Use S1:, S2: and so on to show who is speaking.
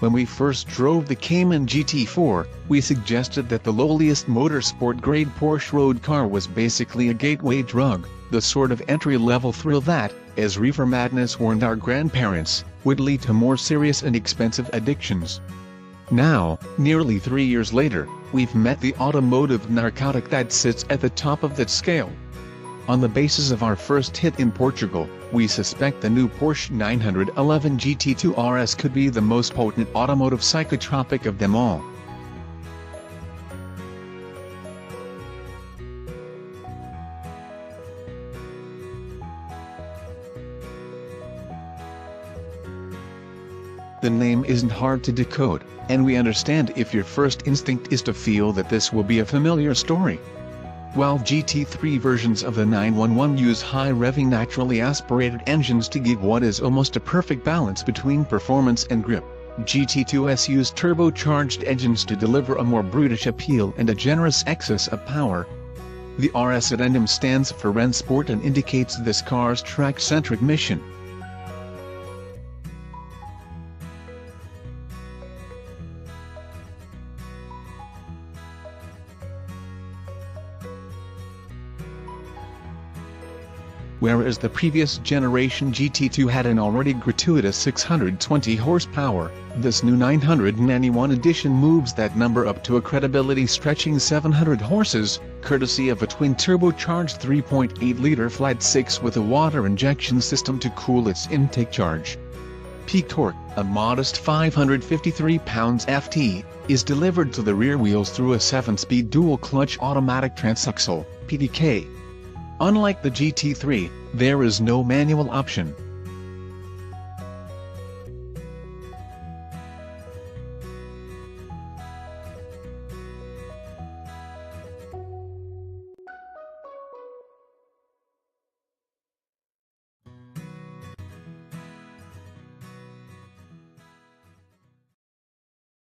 S1: When we first drove the Cayman GT4, we suggested that the lowliest motorsport-grade Porsche road car was basically a gateway drug, the sort of entry-level thrill that, as Reefer Madness warned our grandparents, would lead to more serious and expensive addictions. Now, nearly 3 years later, we've met the automotive narcotic that sits at the top of that scale. On the basis of our first hit in Portugal, we suspect the new Porsche 911 GT2 RS could be the most potent automotive psychotropic of them all. The name isn't hard to decode, and we understand if your first instinct is to feel that this will be a familiar story. While GT3 versions of the 911 use high-revving naturally aspirated engines to give what is almost a perfect balance between performance and grip, GT2s use turbocharged engines to deliver a more brutish appeal and a generous excess of power. The RS addendum stands for Renn Sport and indicates this car's track-centric mission. Whereas the previous generation GT2 had an already gratuitous 620 horsepower, this new 991 edition moves that number up to a credibility stretching 700 horses, courtesy of a twin-turbocharged 3.8-liter flat 6 with a water injection system to cool its intake charge. Peak torque, a modest 553 pounds-ft, is delivered to the rear wheels through a 7-speed dual-clutch automatic transaxle, PDK. Unlike the GT3, there is no manual option,